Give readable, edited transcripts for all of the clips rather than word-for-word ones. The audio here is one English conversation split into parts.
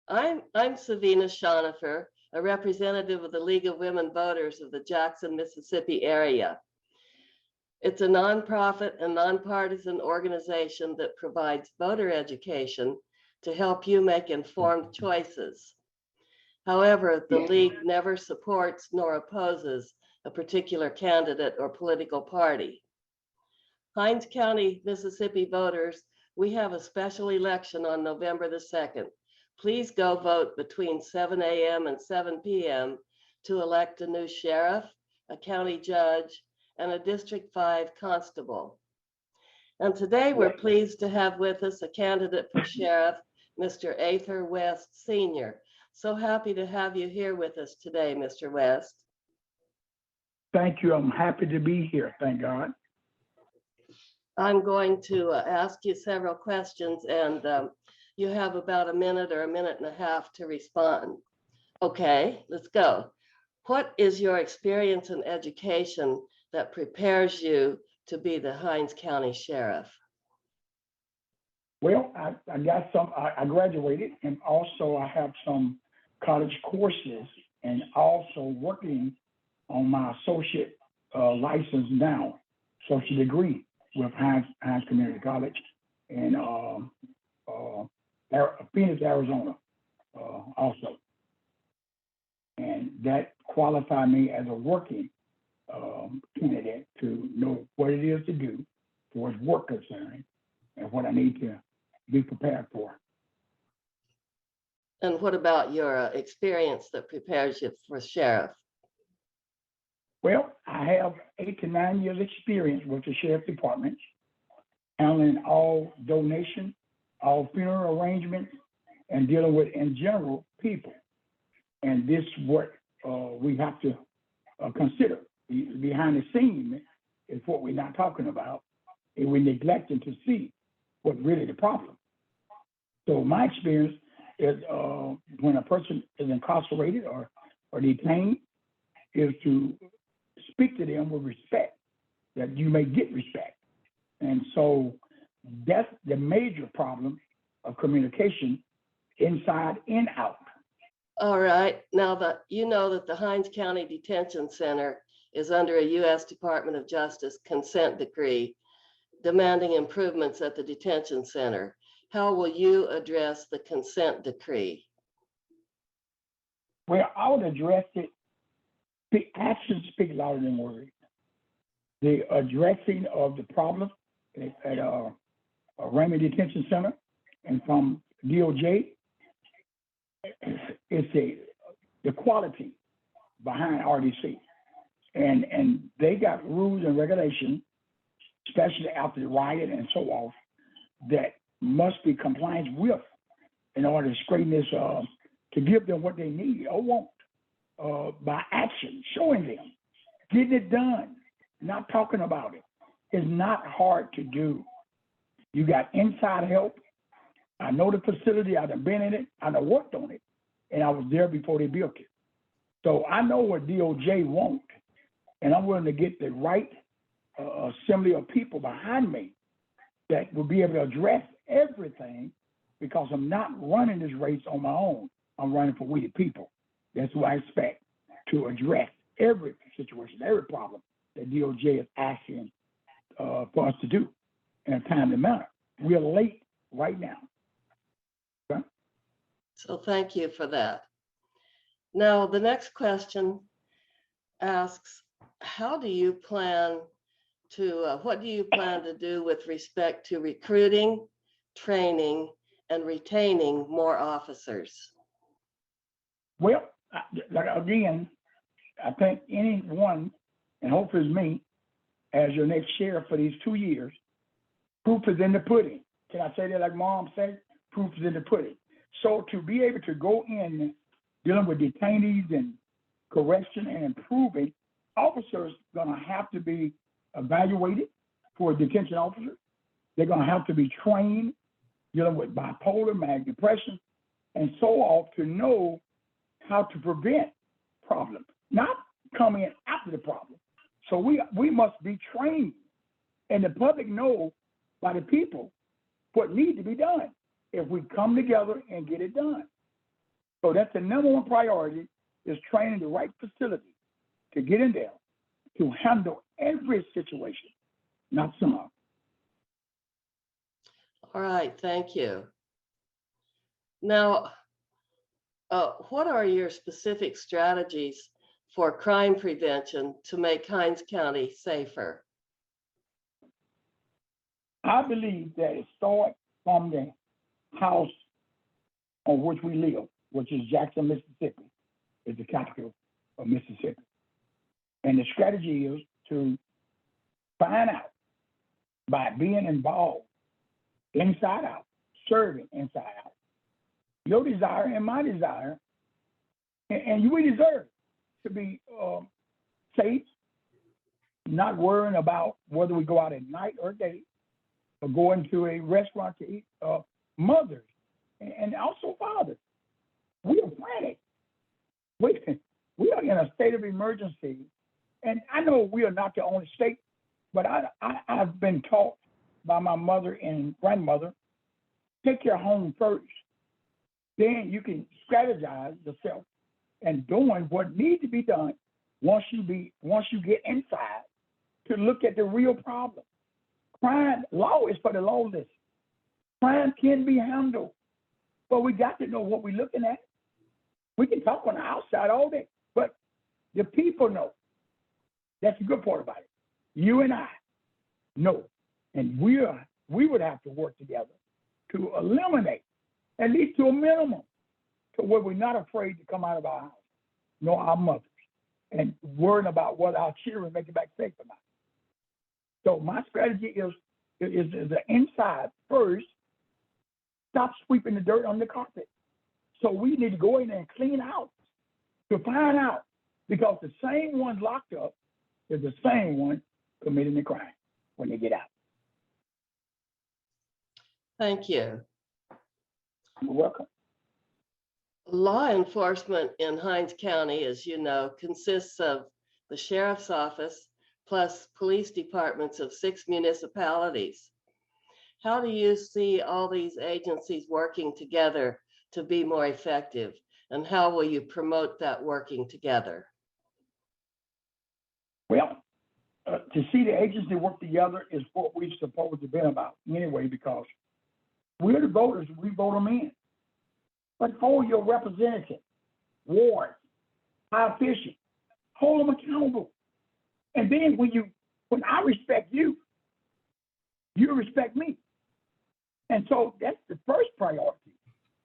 I'm Savina Schoenhofer, a representative of the League of Women Voters of the Jackson, Mississippi area. It's a nonprofit and nonpartisan organization that provides voter education to help you make informed choices. However, the League never supports nor opposes a particular candidate or political party. Hinds County, Mississippi voters, we have a special election on November the 2nd. Please go vote between 7 a.m. and 7 p.m. to elect a new sheriff, a county judge, and a District 5 constable. And today we're pleased to have with us a candidate for sheriff, Mr. Ather West Sr. So happy to have you here with us today, Mr. West. Thank you. I'm happy to be here. Thank God. I'm going to ask you several questions, and you have about a minute or a minute and a half to respond. Okay, let's go. What is your experience in education that prepares you to be the Hinds County Sheriff? Well, I got some, I graduated, and also I have some college courses, and also working on my associate license now, associate degree with Hinds Community College in Phoenix, Arizona, also. And that qualified me as a working candidate to know what it is to do for as work concern and what I need to be prepared for. And what about your experience that prepares you for sheriff? Well, I have 8 to 9 years experience with the Sheriff's Department, handling all donations, all funeral arrangements, and dealing with, in general, people. And this is what we have to consider. Behind the scene is what we're not talking about, and we're neglecting to see what really the problem. So my experience is when a person is incarcerated or detained, is to speak to them with respect, that you may get respect. And so that's the major problem of communication, inside and out. All right. Now that you know that the Hinds County Detention Center is under a U.S. Department of Justice consent decree demanding improvements at the detention center, how will you address the consent decree? Well, I would address it. The actions speak louder than words. The addressing of the problem at Raymond Detention Center and from DOJ, it's the quality behind RDC. And they got rules and regulations, especially after the riot and so on, that must be compliant with in order to straighten this, to give them what they need or want by action, showing them, getting it done, not talking about it. It's not hard to do. You got inside help. I know the facility, I've been in it, I worked on it, and I was there before they built it. So I know what DOJ wants, and I'm willing to get the right assembly of people behind me that will be able to address everything, because I'm not running this race on my own. I'm running for we the people. That's what I expect to address every situation, every problem that DOJ is asking for us to do in a timely manner. We're late right now. Okay? So thank you for that. Now, the next question asks, how do you plan to, what do you plan to do with respect to recruiting, training, and retaining more officers? Well, again, I think anyone, and hopefully it's me, as your next sheriff for these 2 years, proof is in the pudding. Can I say that like Mom said? Proof is in the pudding. So to be able to go in dealing with detainees and correction and improving, officers going to have to be evaluated for a detention officer. They're going to have to be trained dealing with bipolar, manic depression, and so on, to know how to prevent problems, not come in after the problem. So we must be trained, and the public know by the people what needs to be done if we come together and get it done. So that's the number one priority, is training the right facility to get in there to handle every situation, not some. All right, thank you. Now, what are your specific strategies for crime prevention to make Hinds County safer? I believe that it starts from the house on which we live, which is Jackson, Mississippi, is the capital of Mississippi. And the strategy is to find out by being involved inside out, serving inside out, your desire and my desire, and we deserve to be safe, not worrying about whether we go out at night or day, or going to a restaurant to eat. Mothers and also fathers, we are frantic. We are in a state of emergency, and I know we are not the only state, but I've been taught by my mother and grandmother, take your home first. Then you can strategize yourself and doing what needs to be done once you get inside to look at the real problem. Crime, law is for the lawless. Crime can be handled, but we got to know what we're looking at. We can talk on the outside all day, but the people know. That's the good part about it. You and I know, and we would have to work together to eliminate, at least to a minimum, to where we're not afraid to come out of our house, nor our mothers, and worrying about whether our children make it back safe or not. So my strategy is the inside first. Stop sweeping the dirt on the carpet. So we need to go in there and clean out to find out, because the same one locked up is the same one committing the crime when they get out. Thank you. You're welcome. Law enforcement in Hinds County, as you know, consists of the sheriff's office plus police departments of 6 municipalities. How do you see all these agencies working together to be more effective? And how will you promote that working together? Well, to see the agency work together is what we're supposed to be about anyway, because we're the voters, we vote them in. But hold your representative, wards, high officials, hold them accountable. And then when I respect you, you respect me. And so that's the first priority,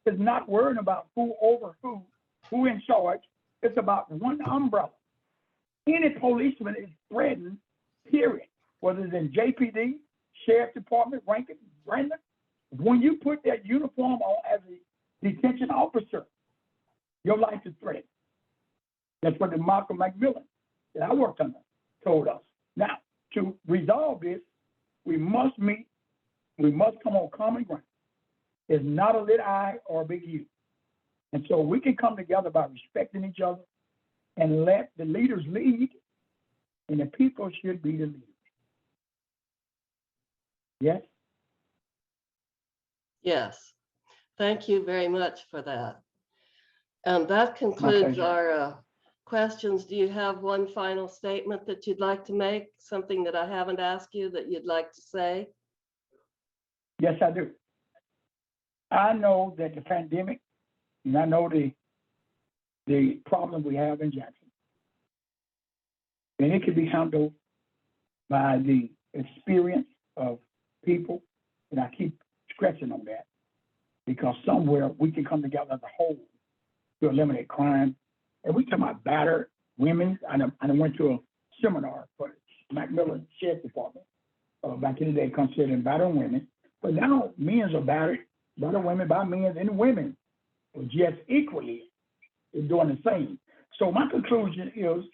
is not worrying about who over who in charge. It's about one umbrella. Any policeman is threatened, period, whether it's in JPD, Sheriff Department, Rankin, Brandon. When you put that uniform on as a detention officer, your life is threatened. That's what the Malcolm McMillan that I worked under told us. Now, to resolve this, we must meet, we must come on common ground. It's not a little I or a big U. And so we can come together by respecting each other and let the leaders lead, and the people should be the leaders. Yes? Yes. Thank you very much for that. And that concludes our questions. Do you have one final statement that you'd like to make? Something that I haven't asked you that you'd like to say? Yes, I do. I know that the pandemic, and I know the problem we have in Jackson, and it can be handled by the experience of people, and I keep stressing on that, because somewhere we can come together as a whole to eliminate crime. And we talk about battered women. I went to a seminar for Macmillan Sheriff Department back in the day, considering battered women. But now men are battered women by men, and women are just equally doing the same. So my conclusion is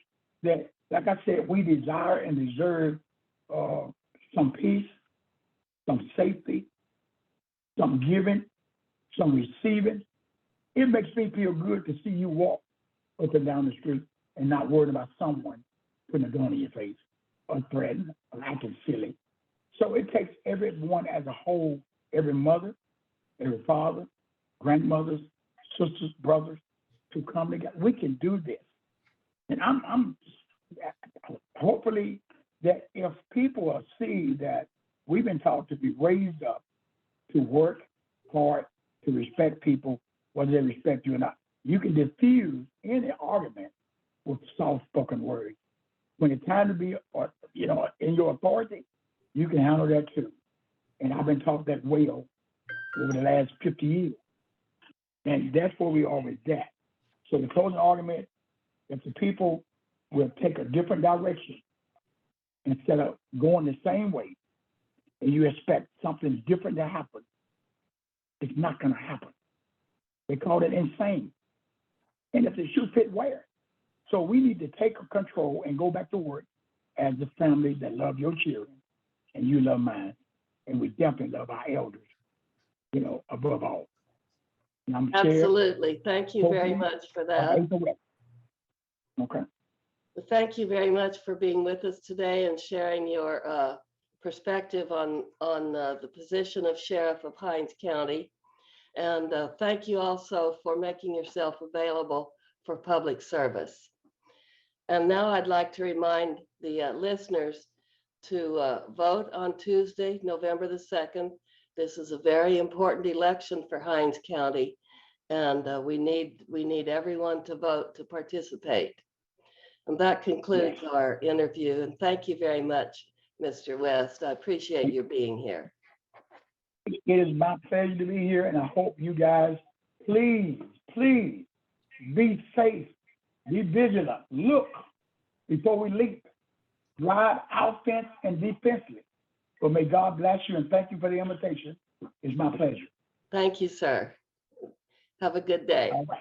that, like I said, we desire and deserve some peace, some safety, some giving, some receiving. It makes me feel good to see you walk up and down the street and not worried about someone putting a gun in your face or threatening or acting silly. So it takes everyone as a whole, every mother, every father, grandmothers, sisters, brothers, to come together. We can do this. And I'm hopefully that if people see that we've been taught to be raised up to work hard, to respect people, whether they respect you or not. You can diffuse any argument with soft-spoken words. When it's time to be, in your authority, you can handle that too. And I've been taught that well over the last 50 years. And that's where we are with that. So the closing argument, if the people will take a different direction instead of going the same way, and you expect something different to happen, it's not going to happen. They call it insane. And if the shoe fit, wear it. So we need to take control and go back to work as the family that love your children, and you love mine, and we definitely love our elders, above all. And I'm Absolutely. Thank you very much for that. Okay. Thank you very much for being with us today and sharing your perspective on the position of Sheriff of Hinds County. And thank you also for making yourself available for public service. And now I'd like to remind the listeners to vote on Tuesday, November the 2nd. This is a very important election for Hinds County, and we need everyone to vote to participate. And that concludes our interview. And thank you very much, Mr. West. I appreciate you being here. It is my pleasure to be here, and I hope you guys, please be safe, be vigilant, look before we leap, drive offense and defensively. So may God bless you, and thank you for the invitation. It's my pleasure. Thank you, sir. Have a good day. All right.